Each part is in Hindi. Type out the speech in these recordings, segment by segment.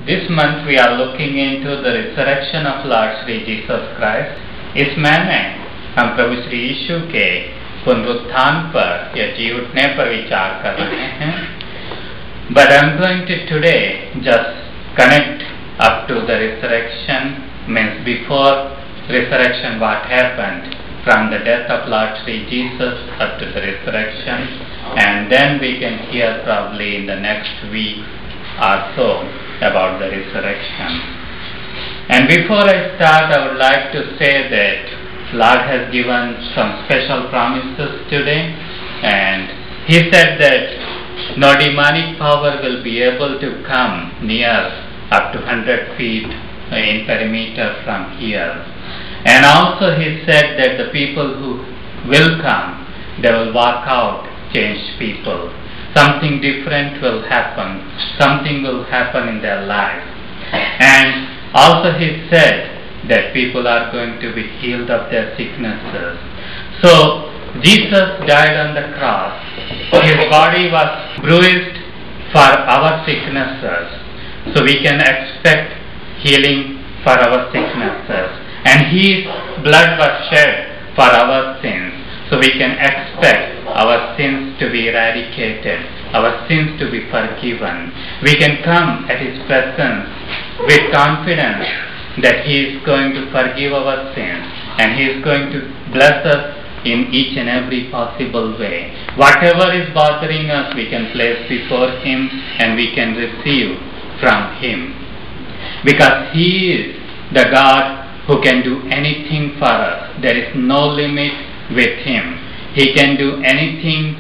This month we are looking into the resurrection of Lord Shri Jesus Christ. इस महीने हम प्रभु श्री यीशु के पुनरुत्थान पर या जी उठने पर विचार कर रहे हैं. But I'm going to today just connect up to the resurrection, means before resurrection what happened from the death of Lord Shri Jesus up to the resurrection, and then we can hear probably in the next week or so about the resurrection. And before I start, I would like to say that Lord has given some special promises today, and He said that no demonic power will be able to come near up to 100 feet in perimeter from here. And also He said that the people who will come, they will walk out changed people. Something different will happen. Something will happen in their life. And also He said that people are going to be healed of their sicknesses. So Jesus died on the cross. His body was bruised for our sicknesses. So we can expect healing for our sicknesses. And His blood was shed for our sins. So we can expect our sins to be eradicated, our sins to be forgiven. We can come at His presence with confidence that He is going to forgive our sins and He is going to bless us in each and every possible way. Whatever is bothering us, we can place before Him and we can receive from Him. Because He is the God who can do anything for us. There is no limit with Him. He can do anything.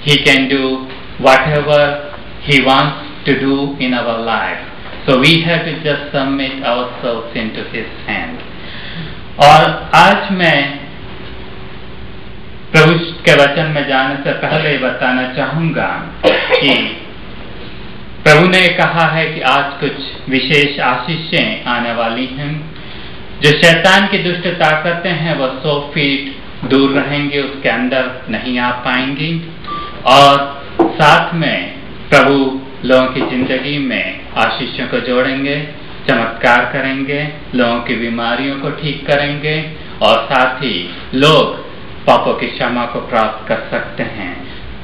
He can do whatever He wants to do in our life. So we have to just submit ourselves into His hand. और आज मैं प्रभु के वचन में जाने से पहले बताना चाहूँगा कि प्रभु ने कहा है कि आज कुछ विशेष आशीषें आने वाली हैं. जो शैतान की दुष्ट ताकतें हैं वह 100 फीट दूर रहेंगे, उसके अंदर नहीं आ पाएंगी. और साथ में प्रभु लोगों की जिंदगी में आशीषों को जोड़ेंगे, चमत्कार करेंगे, लोगों की बीमारियों को ठीक करेंगे और साथ ही लोग पापों की क्षमा को प्राप्त कर सकते हैं.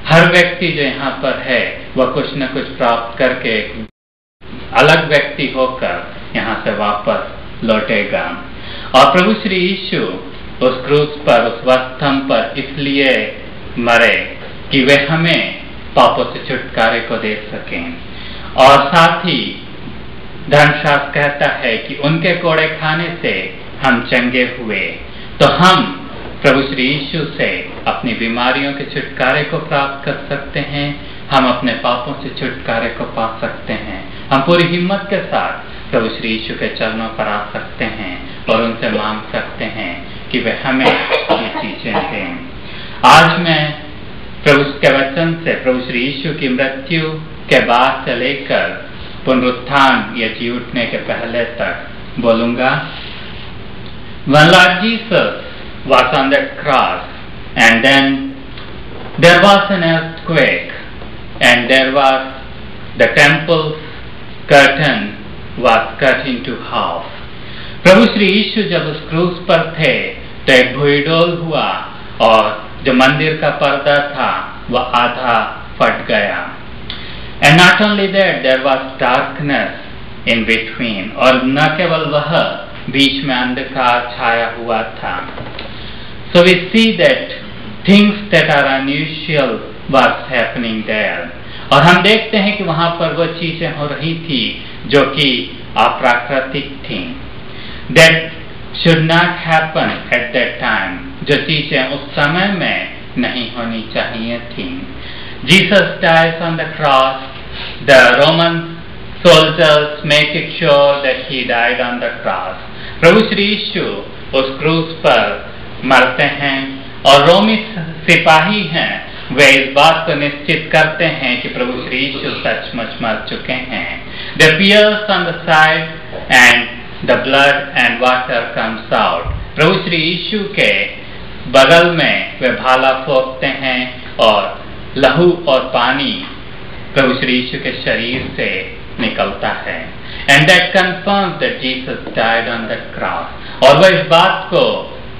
हर व्यक्ति जो यहाँ पर है वह कुछ न कुछ प्राप्त करके अलग व्यक्ति होकर यहाँ से वापस लौटेगा. और प्रभु श्री यीशु उस क्रूस पर, उस स्तंभ पर इसलिए मरे कि वे हमें पापों से छुटकारे को दे सकें. और साथ ही धर्मशास्त्र कहता है कि उनके कोड़े खाने से हम चंगे हुए. तो हम प्रभु श्री यीशु से अपनी बीमारियों के छुटकारे को प्राप्त कर सकते हैं. हम अपने पापों से छुटकारे को पा सकते हैं. हम पूरी हिम्मत के साथ प्रभु श्री यीशु के चरणों पर आ सकते हैं और उनसे मांग सकते हैं कि वे हमें ये चीजें दें. आज मैं प्रभु के वचन से प्रभु श्री यीशु की मृत्यु के बाद से लेकर पुनरुत्थान या जी उठने के पहले तक बोलूंगा. When Lord Jesus was on that cross, and then there was an earthquake, and there was the temple's curtain was cut into half. प्रभु श्री यीशु जब उस क्रूस पर थे तो एक भूईडोल हुआ और जो मंदिर का पर्दा था वह आधा फट गया. And not only that, there was darkness in between. और न केवल वह, बीच में अंधकार छाया हुआ था. So we see that things that are unusual was happening there. और हम देखते हैं कि वहाँ पर वो चीजें हो रही थी जो कि अप्राकृतिक थी. That should not happen at that time. जो चीजें उस समय में नहीं होनी चाहिए थी. Jesus dies on the cross. The Roman soldiers make it sure that He died on the cross. प्रभु श्री यीशु उस क्रूस पर मरते हैं और रोमी सिपाही हैं वे इस बात को निश्चित करते हैं कि प्रभु श्री यीशु सचमुच मर चुके हैं. They pierce on the side and the blood and water comes out. प्रभु श्री यीशु के बगल में वे भाला फोड़ते हैं और लहू और पानी प्रभु श्री यीशु के शरीर से निकलता है। And that confirms that Jesus died on the cross. और वह इस बात को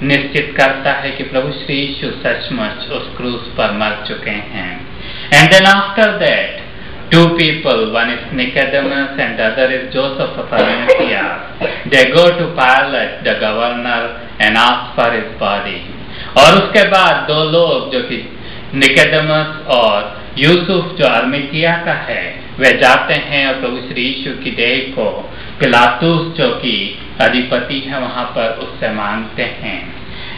निश्चित करता है कि प्रभु श्री यीशु सचमुच उस क्रूस पर मर चुके हैं। And then after that two people, one is Nicodemus and the other is Joseph of Arimathea. They go to Pilate, the governor, and ask for his body. और उसके बाद दो लोग जो कि निकोदेमस और यूसुफ जो अरमिथिया का है, वे जाते हैं और प्रभु श्री यीशु की देह को पिलातुस जो कि अधिपति है वहां पर उससे मांगते हैं।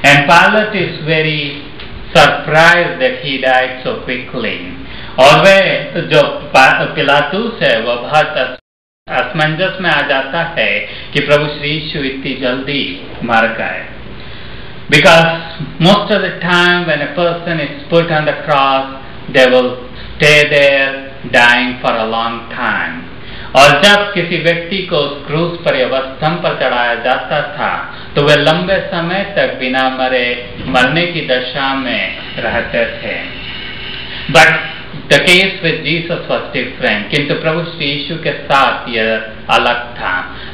And Pilate is very surprised that he died so quickly. और वह जो पिलातुस है वह बहुत असमंजस में आ जाता है कि प्रभु श्री यीशु इतनी जल्दी मर गए। Because most of the time when a person is put on the cross, they will stay there dying for a long time. और जब किसी व्यक्ति को उस क्रूस पर या स्तंभ पर चढ़ाया जाता था तो वे लंबे समय तक बिना मरने की दशा में रहते थे। But the case with Jesus was different. किंतु प्रभु श्री यीशु के साथ यह अलग था।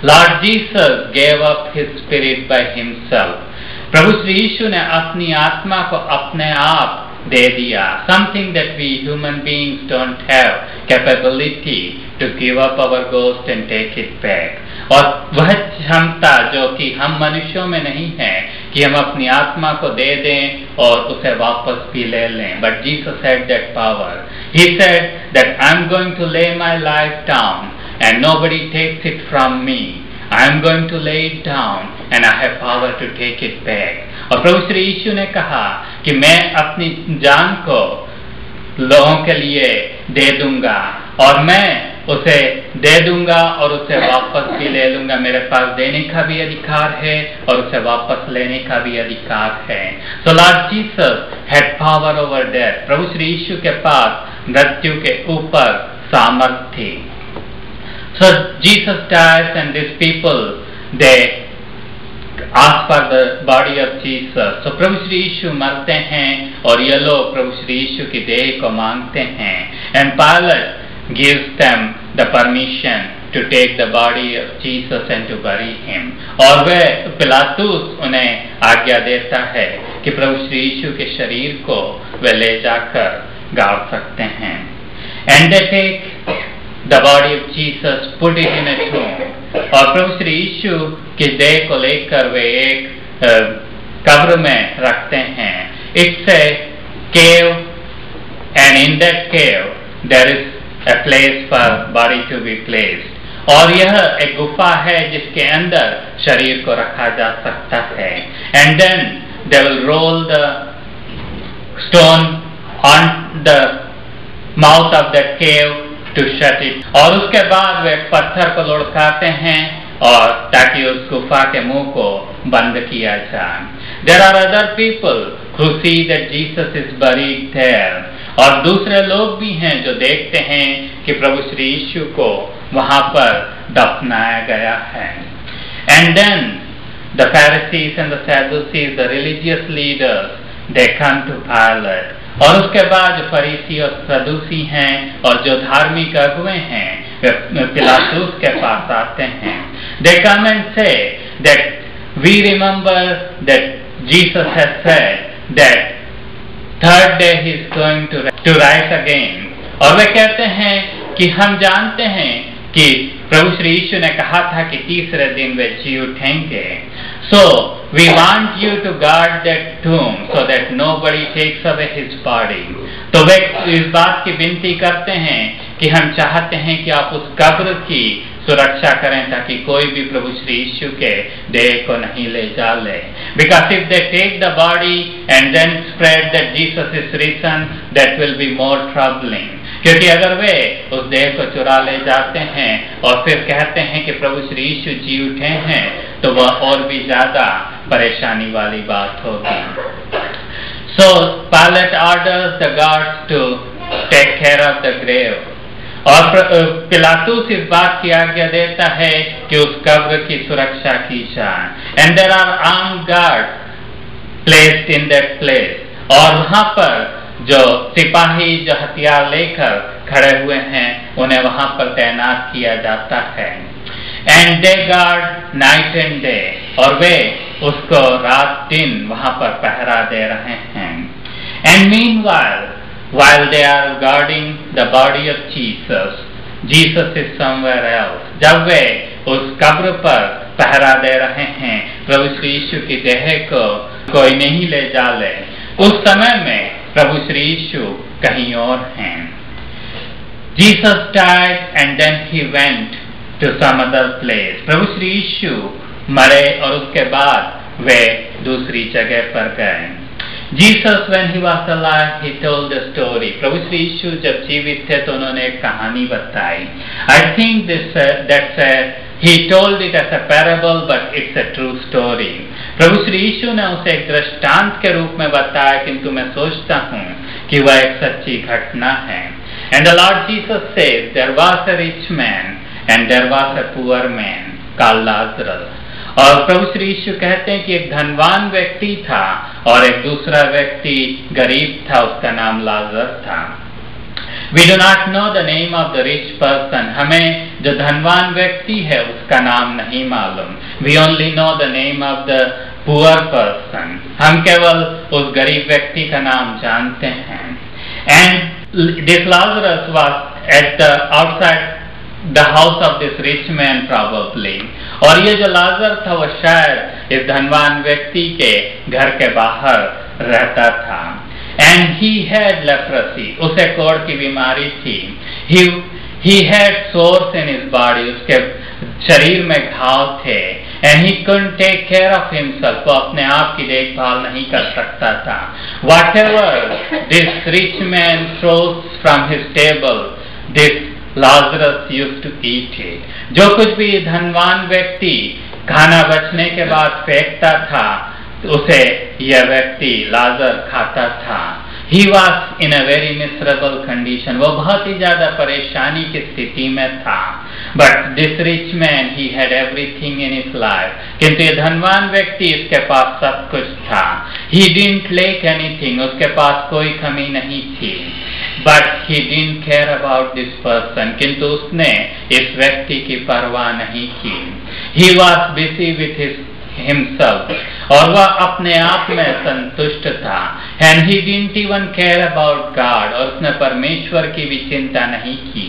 Lord Jesus gave up his spirit by himself. प्रभु श्री यीशु ने अपनी आत्मा को अपने आप दे दिया। Something that we human beings don't have capability to give up our ghost and take it back. और वह क्षमता जो कि हम मनुष्यों में नहीं है कि हम अपनी आत्मा को दे दें और उसे वापस भी ले लें। But Jesus had that power. He said that I'm going to lay my life down and nobody takes it from me. I'm going to lay it down and I have power to take it back. और प्रभु श्री यीशु ने कहा कि मैं अपनी जान को लोगों के लिए दे दूंगा और मैं उसे दे दूंगा और उसे वापस भी ले लूंगा। मेरे पास देने का भी अधिकार है और उसे वापस लेने का भी अधिकार है। So Lord Jesus had power over death. प्रभु श्री यीशु के पास मृत्यु के ऊपर सामर्थ्य थी। So Jesus dies and these people they ask for the body of Jesus. So प्रभु श्री यीशु मरते हैं और ये लोग प्रभु श्री यीशु की देह को मांगते हैं। And Pilate gives them the permission to take the body of Jesus and to bury him. और वह पिलातुस उन्हें आज्ञा देता है कि प्रभु श्री यीशु के शरीर को वे ले जाकर गाड़ सकते हैं। And they take the body of Jesus, put it in a tomb. और प्रभु श्री यीशु की देह को लेकर वे एक कब्र में रखते हैं। It's a cave and in that cave there is a place for body to be placed. और यह एक गुफा है जिसके अंदर शरीर को रखा जा सकता है। And then they will roll the stone on the mouth of that cave to shut it. और उसके बाद वे पत्थर को लुढ़काते हैं और ताकि उस गुफा के मुंह को बंद किया जाए। There are other people who see that Jesus is buried there. और दूसरे लोग भी हैं जो देखते हैं कि प्रभु श्री यीशु को वहां पर दफनाया गया है। And then the Pharisees and the Sadducees, the religious leaders, they come to Pilate. और उसके बाद जो फरीसी और सदूसी हैं और जो धार्मिक अगुवे हैं वे पिलातुस के पास आते हैं। They come and say that we remember that Jesus has said that third day he is going to rise again. और वे कहते हैं कि हम जानते हैं कि प्रभु श्री यीशु ने कहा था कि तीसरे दिन वे जी उठेंगे। So we want you to guard that tomb so that nobody takes away his body. तो वे इस बात की विनती करते हैं कि हम चाहते हैं कि आप उस कब्र की सुरक्षा करें ताकि कोई भी प्रभु श्री यीशु के देह को नहीं ले जा ले। Because if they take the body and then spread that Jesus is risen, that will be more troubling. क्योंकि अगर वे उस देह को चुरा ले जाते हैं और फिर कहते हैं कि प्रभु श्री यीशु जी उठे हैं तो वह और भी ज्यादा परेशानी वाली बात होगी। So Pilate orders the guards to take care of the grave. और पिलातुस इस बात की आज्ञा देता है कि उस कब्र की सुरक्षा की जाए। And there are armed guards placed in that place. और वहां पर जो सिपाही जो हथियार लेकर खड़े हुए हैं उन्हें वहां पर तैनात किया जाता है। And they guard night and day, और वे उसको रात दिन वहां पर पहरा दे रहे हैं। And meanwhile while they are guarding the body of Jesus is somewhere else। जब वे उस कब्र पर पहरा दे रहे हैं प्रभु श्री यीशु की देह को कोई नहीं ले जा ले, उस समय में प्रभु श्री यीशु कहीं और हैं। Jesus died and then he went to some other place। प्रभु श्री यीशु मरे और उसके बाद वे दूसरी जगह पर गए। Jesus when he was alive he told the story। प्रभु श्री यीशु जब जीवित थे तो उन्होंने एक कहानी बताई। I think he told it as a parable but it's a true story। प्रभु श्री यीशु ने उसे एक दृष्टांत के रूप में बताया, किंतु मैं सोचता हूँ कि वह एक सच्ची घटना है। And the Lord Jesus says there was a rich man and there was a poor man called Lazarus। और प्रभु श्री यीशु कहते हैं कि एक धनवान व्यक्ति था और एक दूसरा व्यक्ति गरीब था, उसका नाम लाजर था। We do not know the name of the rich person। हमें जो धनवान व्यक्ति है उसका नाम नहीं मालूम। We only know the name of the poor person। हम केवल उस गरीब व्यक्ति का नाम जानते हैं। And this Lazarus was at the outside the house of this rich man probably। और ये जो लाजर था वो शायद इस धनवान व्यक्ति के घर के बाहर रहता था। And he had leprosy। उसे कोढ़ की बीमारी थी। He had sores in his body। उसके शरीर में घाव थे। And he couldn't take care of himself। वो अपने आप की देखभाल नहीं कर सकता था। Whatever this rich man throws from his table, this Lazarus used to eat it। जो कुछ भी धनवान व्यक्ति खाना बचने के बाद फेंकता था उसे यह व्यक्ति लाजर खाता था। He was in a very miserable condition। वो बहुत ही ज्यादा परेशानी की स्थिति में था। But this rich man he had everything in his life। किंतु ये धनवान व्यक्ति इसके पास सब कुछ था। He didn't lack anything। उसके पास कोई कमी नहीं थी। But he didn't care about this person। किंतु उसने इस व्यक्ति की परवाह नहीं की। He was busy with himself। और वह अपने आप में संतुष्ट था। And he didn't even care about God। और उसने परमेश्वर की भी चिंता नहीं की।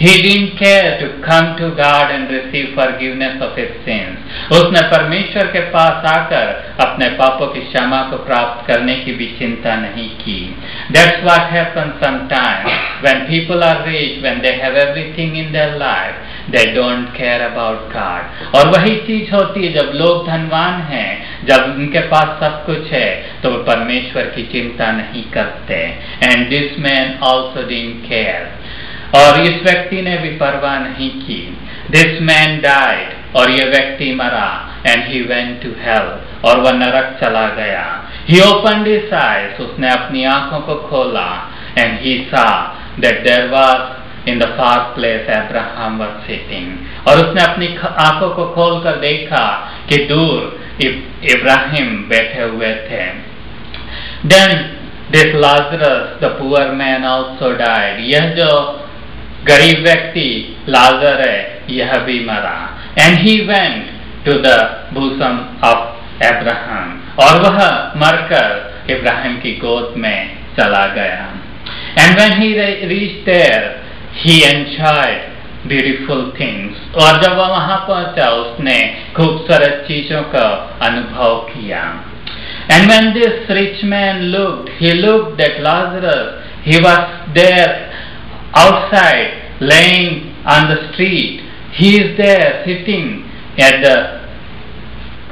He didn't care to come to God and receive forgiveness of his sins। उसने परमेश्वर के पास आकर अपने पापों की क्षमा को प्राप्त करने की भी चिंता नहीं की। That's what happens sometimes when people are rich, when they have everything in their life, they don't care about God। और वही चीज होती है जब लोग धनवान हैं, जब उनके पास सब कुछ है तो वो परमेश्वर की चिंता नहीं करते। And this man also didn't care। और इस व्यक्ति ने भी परवाह नहीं की। This man died। और ये व्यक्ति मरा। And he went to hell। और वह नरक चला गया। He opened his eyes। उसने अपनी आंखों को खोला। And he saw that there was in the far place Abraham was sitting। और उसने अपनी आंखों को खोलकर देखा कि दूर इब्राहिम बैठे हुए थे। Then this Lazarus the poor man also died। यह जो गरीब व्यक्ति लाजर है यह भी मरा। And he went to the bosom of Abraham। और वह मरकर इब्राहिम की गोद में चला गया। And when he reached there he enjoyed beautiful things। और जब वह वहां पहुंचा उसने खूबसूरत चीजों का अनुभव किया। And when this rich man looked, he looked at Lazarus। He was there outside, laying on the street। He is there sitting at the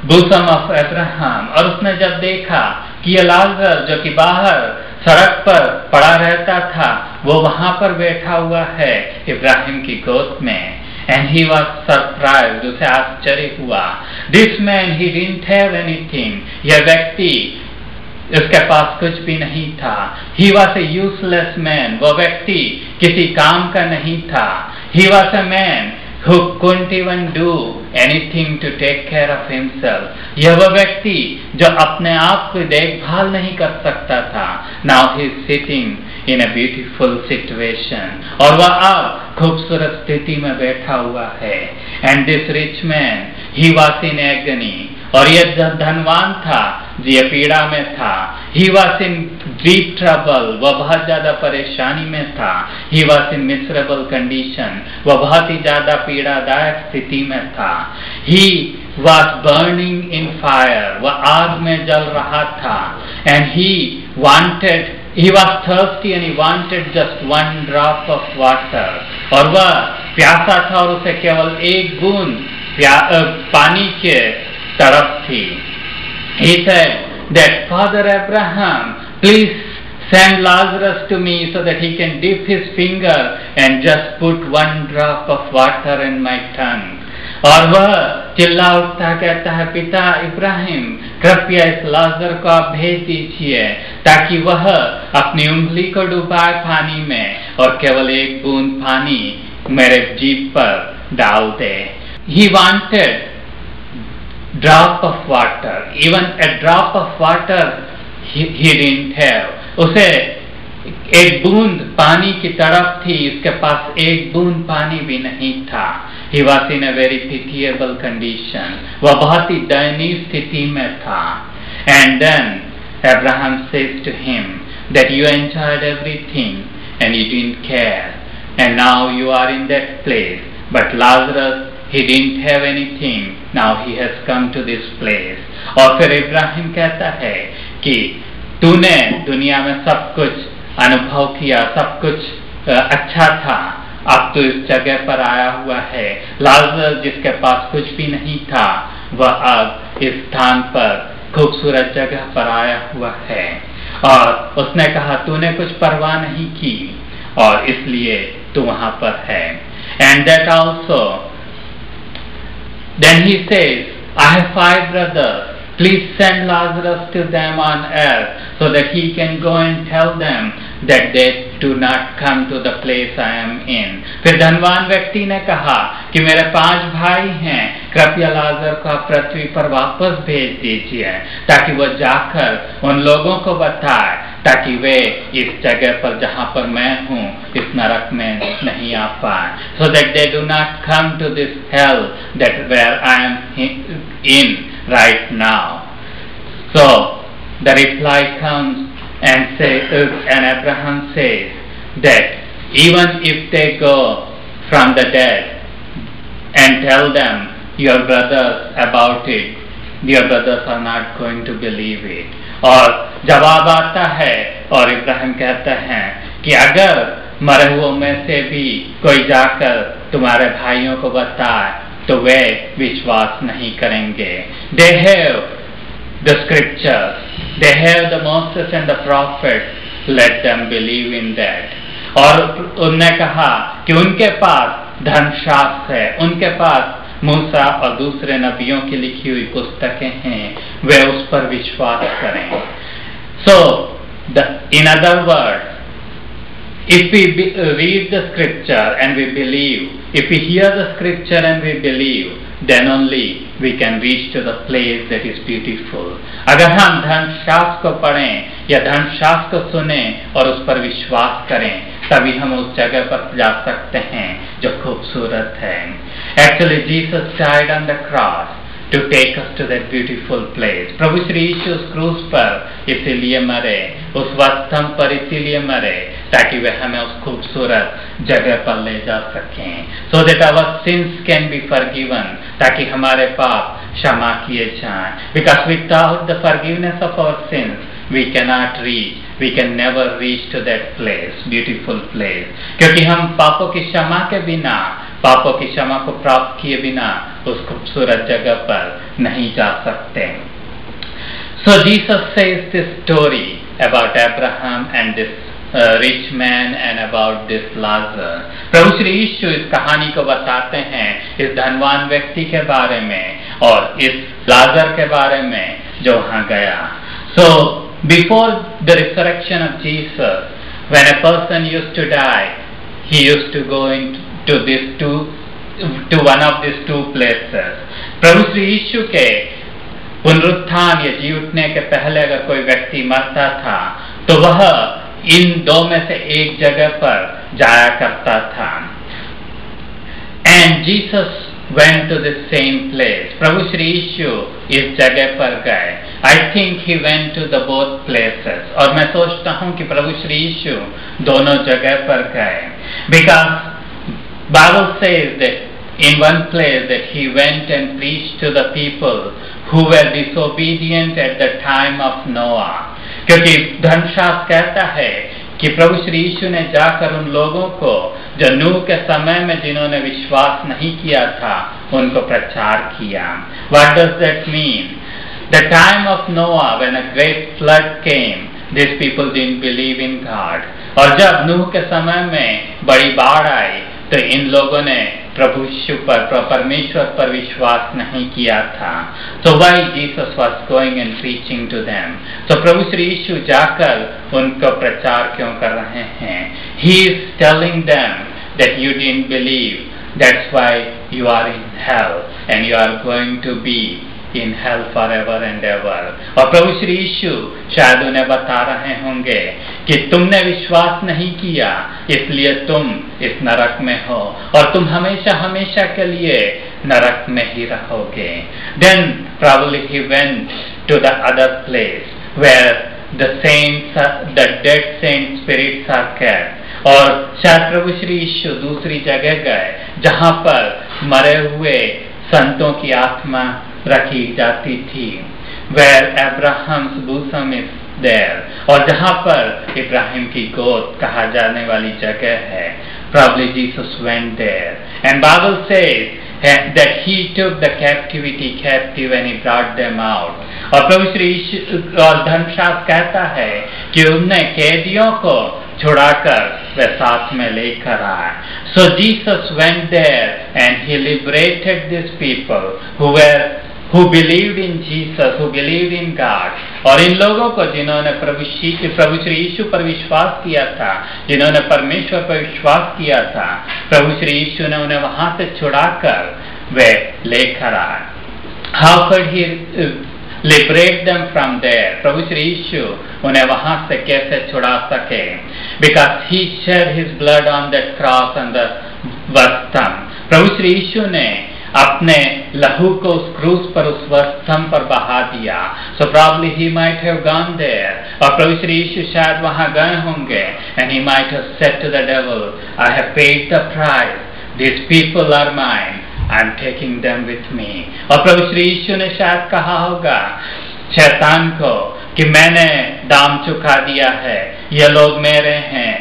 bosom of Abraham। और उसने जब देखा कि ये लाजर जो कि बाहर सड़क पर पड़ा रहता था वो वहां पर बैठा हुआ है इब्राहिम की गोद में। And he was surprised। उसे आश्चर्य हुआ। This man he didn't have anything। यह व्यक्ति उसके पास कुछ भी नहीं था। He was a useless man। वह व्यक्ति किसी काम का नहीं था। He was a man who couldn't even do anything to take care of himself। यह वह व्यक्ति जो अपने आप की देखभाल नहीं कर सकता था। Now he is sitting in a beautiful situation. और वह अब खूबसूरत स्थिति में बैठा हुआ है. And this rich man, he was in agony. और यह धनवान था, ये पीड़ा में था. He was in deep trouble. वह बहुत ज्यादा परेशानी में था. He was in miserable condition. वह बहुत ही ज्यादा पीड़ादायक स्थिति में था. He was burning in fire. वह आग में जल रहा था. And he was thirsty and he wanted just one drop of water. और वह प्यासा था और उसे केवल एक बूंद पानी के तरफ थी. He said that, Father Abraham, please send Lazarus to me so that he can dip his finger and just put one drop of water in my tongue. और वह चिल्ला उठता कहता है, पिता इब्राहिम, कृपया इस लाजर को आप भेज दीजिए ताकि वह अपनी उंगली को डुबाए पानी में और केवल एक बूंद पानी मेरे जीभ पर डाल दे. He wanted drop of water. Even a drop of water he didn't have. उसे एक बूंद पानी की तरफ थी, उसके पास एक बूंद पानी भी नहीं था. He was in a very pitiable condition. वह बहुत ही दयनीय स्थिति में था. And then Abraham says to him that you enjoyed everything and you didn't care, and now you are in that place. But Lazarus, he didn't have anything. Now he has come to this place. और फिर इब्राहिम कहता है कि तूने दुनिया में सब कुछ अनुभव किया, सब कुछ अच्छा था, अब तो इस जगह पर आया हुआ है. लाजर जिसके पास कुछ भी नहीं था, वह अब इस स्थान पर खूबसूरत जगह पर आया हुआ है. और उसने कहा तूने कुछ परवाह नहीं की और इसलिए तू वहां पर है. And that also, then he says, I have 5 brothers. Please send Lazarus to them on earth so that he can go and tell them that they do not come to the place I am in. फिर धनवान व्यक्ति ने कहा कि मेरे 5 भाई हैं, कृपया लाजर को आप पृथ्वी पर वापस भेज दीजिए ताकि वह जाकर उन लोगों को बताए ताकि वे इस जगह पर जहां पर मैं हूं इस नरक में नहीं आ पाए. So that they do not come to this hell that where I am in right now. So the reply comes and Abraham says that even if they go from the dead and tell them your brothers about it, your brothers are not going to believe it. और जवाब आता है और इब्राहिम कहते हैं कि अगर मरे हुओं में से भी कोई जाकर तुम्हारे भाइयों को बताए तो वे विश्वास नहीं करेंगे. They have the scriptures, they have the Moses and the prophets, let them believe in that. और उन्होंने कहा कि उनके पास धर्मशास्त्र है, उनके पास मूसा और दूसरे नबियों की लिखी हुई पुस्तकें हैं, वे उस पर विश्वास करें. So, in other words, if we read the scripture and we believe, if we hear the scripture and we believe, then only we can reach to the place that is beautiful. अगर हम धर्मशास्त्र को पढ़ें या धर्मशास्त्र को सुने और उस पर विश्वास करें, तभी हम उस जगह पर जा सकते हैं जो खूबसूरत है. Actually, Jesus died on the cross to take us to that beautiful place. प्रभु श्री यीशु उस क्रूस पर इसीलिए मरे, उस स्तंभ पर इसीलिए मरे ताकि वह हमें उस खूबसूरत जगह पर ले जा सकें. So that our sins can be forgiven, ताकि हमारे पाप क्षमा किए जाएं. Because without the forgiveness of our sins, we cannot reach, we can never reach to that place, beautiful place. क्योंकि हम पापों की क्षमा के बिना, पापों की क्षमा को प्राप्त किए बिना उस खूबसूरत जगह पर नहीं जा सकते. So Jesus says this story about Abraham and this rich man and about this Lazar. प्रभु श्री यीशु इस कहानी को बताते हैं इस धनवान व्यक्ति के बारे में और इस लाजर के बारे में जो वहां गया. So before the resurrection of Jesus, when a person used to die, he used to go into to one of these 2 places. प्रभु श्री यीशु के पुनरुत्थान या जी उठने के पहले अगर कोई व्यक्ति मरता था तो वह इन दो में से एक जगह पर जाया करता था। And Jesus went to the same place. प्रभु श्री यीशु इस जगह पर गए। I think he went to the both places. और मैं सोचता हूँ कि प्रभु श्री यीशु दोनों जगह पर गए। Because Bible says that in one place that he went and preached to the people who were disobedient at the time of Noah. क्योंकि धर्मशास्त्र कहता है कि प्रभु श्री यीशु ने जाकर उन लोगों को जो नूह के समय में जिन्होंने विश्वास नहीं किया था उनको प्रचार किया। What does that mean? The time of Noah, when a great flood came, these people didn't believe in God. और जब नूह के समय में बड़ी बाढ़ आई तो इन लोगों ने प्रभु यीशु पर, परमेश्वर पर विश्वास नहीं किया था। So why Jesus was going and preaching to them? तो प्रभु श्री यीशु जाकर उनको प्रचार क्यों कर रहे हैं? He is telling them that you didn't believe, that's why you are in hell and you are going to be in hell forever and ever. और प्रभु श्री यीशु शायद उन्हें बता रहे होंगे कि तुमने विश्वास नहीं किया इसलिए तुम इस नरक में हो और तुम हमेशा हमेशा के लिए नरक में ही रहोगे। Then probably he went to the other place where the saints, the dead saint spirits are kept. और शायद प्रभु श्री यीशु दूसरी जगह गए जहां पर मरे हुए संतों की आत्मा रखी जाती थी। Where Abraham's bosom is there. और जहां पर इब्राहिम की गोद कहा जाने वाली जगह है। Probably Jesus went there. And Bible says that he took the captivity captive and he brought them out. और प्रभु श्री यीशु और धर्मशास्त्र कहता है कि उन्होंने कैदियों को छुड़ाकर वे साथ में लेकर आए। So Jesus went there and he liberated these people who believed in Jesus, who believed in God. और इन लोगों को जिन्होंने प्रभु श्री यीशु पर विश्वास किया था, जिन्होंने परमेश्वर पर विश्वास किया था, प्रभु श्री यीशु ने उन्हें वहां से छुड़ाकर वे लेकर आए। How could he liberate them from there? प्रभु श्री यीशु उन्हें वहां से कैसे छुड़ा सके? Because he shed his blood on that cross on the वस्तम। प्रभु श्री यीशु ने अपने लहू को उस क्रूस पर, उस वस्तम पर बहा दिया। So probably he might have gone there. और प्रभु श्री यीशु शायद वहां गए होंगे and he might have said to the devil, I have paid the price. These people are mine. I am taking them with me. और प्रभु श्री यीशु ने शायद कहा होगा शैतान को कि मैंने दाम चुका दिया है, ये लोग मेरे हैं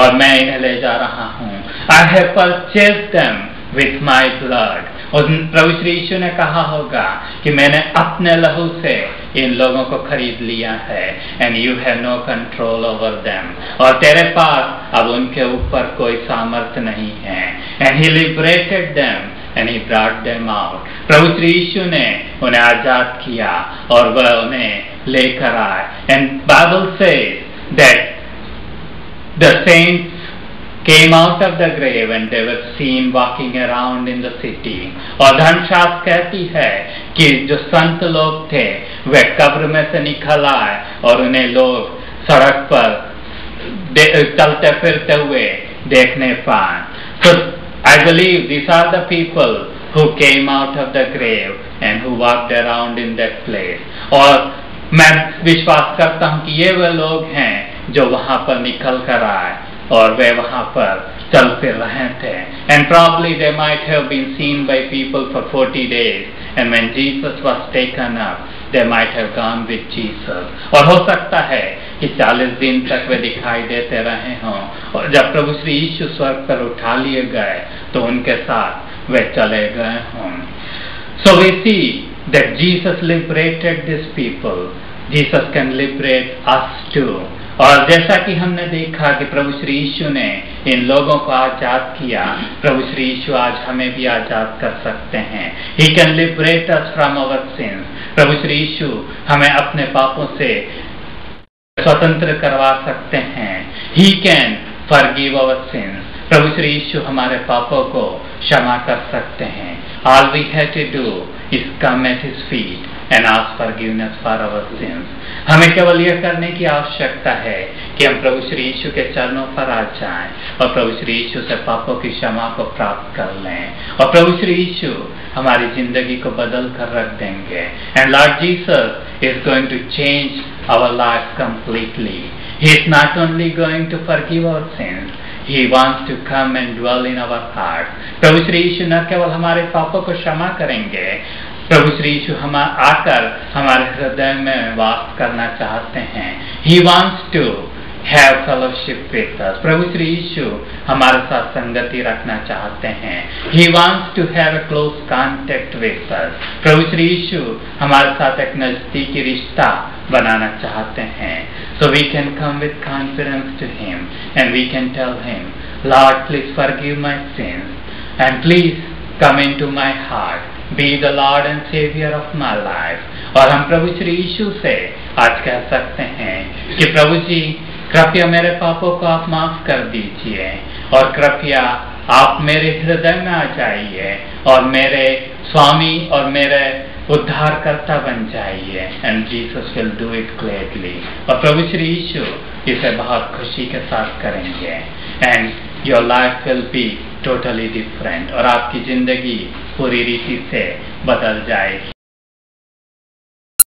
और मैं इन्हें ले जा रहा हूँ। I have purchased them with my blood. और प्रभु श्री यीशु ने कहा होगा कि मैंने अपने लहू से इन लोगों को खरीद लिया है and you have no control over them. और तेरे पास अब उनके ऊपर कोई सामर्थ्य नहीं है। And he liberated them and he brought them out. प्रभु श्री यीशु ने उन्हें आजाद किया और वह उन्हें लेकर आए। And Bible says that the saints came out of the grave and they were seen walking around in the city. और धर्मशास्त्र कहती है कि जो संत लोग थे वे कब्र में से निकल आए और उन्हें लोग सड़क पर चलते फिरते हुए देखने पाए। So I believe these are the people who came out of the grave and who walked around in that place. और मैं विश्वास करता हूँ कि ये वे लोग हैं जो वहां पर निकल कर आए और वे वहां पर चल फिर रहे थे। And probably they might have been seen by people for 40 days. And when Jesus was taken up, they might have gone with Jesus. और हो सकता है कि 40 दिन तक वे दिखाई देते रहे हों और जब प्रभु श्री यीशु स्वर्ग पर उठा लिए गए तो उनके साथ वे चले गए हों। So we see that Jesus liberated these people. Jesus can liberate us too. और जैसा कि हमने देखा कि प्रभु श्री यीशु ने इन लोगों को आजाद किया, प्रभु श्री यीशु आज हमें भी आजाद कर सकते हैं। He can liberate us from our sins. प्रभु श्री यीशु हमें अपने पापों से स्वतंत्र करवा सकते हैं। He can forgive our sins. प्रभु श्री यीशु हमारे पापों को क्षमा कर सकते हैं। All we have to do is come at his feet and ask forgiveness for our sins. हमें केवल यह करने की आवश्यकता है कि हम प्रभु श्री यीशु के चरणों पर आ जाएं और प्रभु श्री यीशु से पापों की क्षमा को प्राप्त कर लें और प्रभु श्री यीशु हमारी जिंदगी को बदल कर रख देंगे. And Lord Jesus is going to change our life completely. He is not only going to forgive our sins, He wants to come and dwell in our heart. प्रभु श्री यीशु न केवल हमारे पापों को क्षमा करेंगे, प्रभु श्री यीशु हम आकर हमारे हृदय में वास करना चाहते हैं. He wants to have fellowship with us. प्रभु श्री यीशु हमारे साथ संगति रखना चाहते हैं. He wants to have a close contact with us. प्रभु श्री यीशु हमारे साथ एक नजदीकी रिश्ता बनाना चाहते हैं. So we can come with confidence to Him and we can tell Him, Lord, please forgive my sins and please come into my heart. Be the Lord and Savior of my life. और हम प्रभु श्री यीशु से आज कह सकते हैं कि प्रभु जी कृपया मेरे पापों को आप माफ कर दीजिए और कृपया आप मेरे हृदय में आ जाइए और मेरे स्वामी और मेरे उद्धारकर्ता बन जाइए. And Jesus will do it gladly. और प्रभु श्री यीशु इसे बहुत खुशी के साथ करेंगे. And your life will be totally different और आपकी जिंदगी पूरी रीति से बदल जाएगी.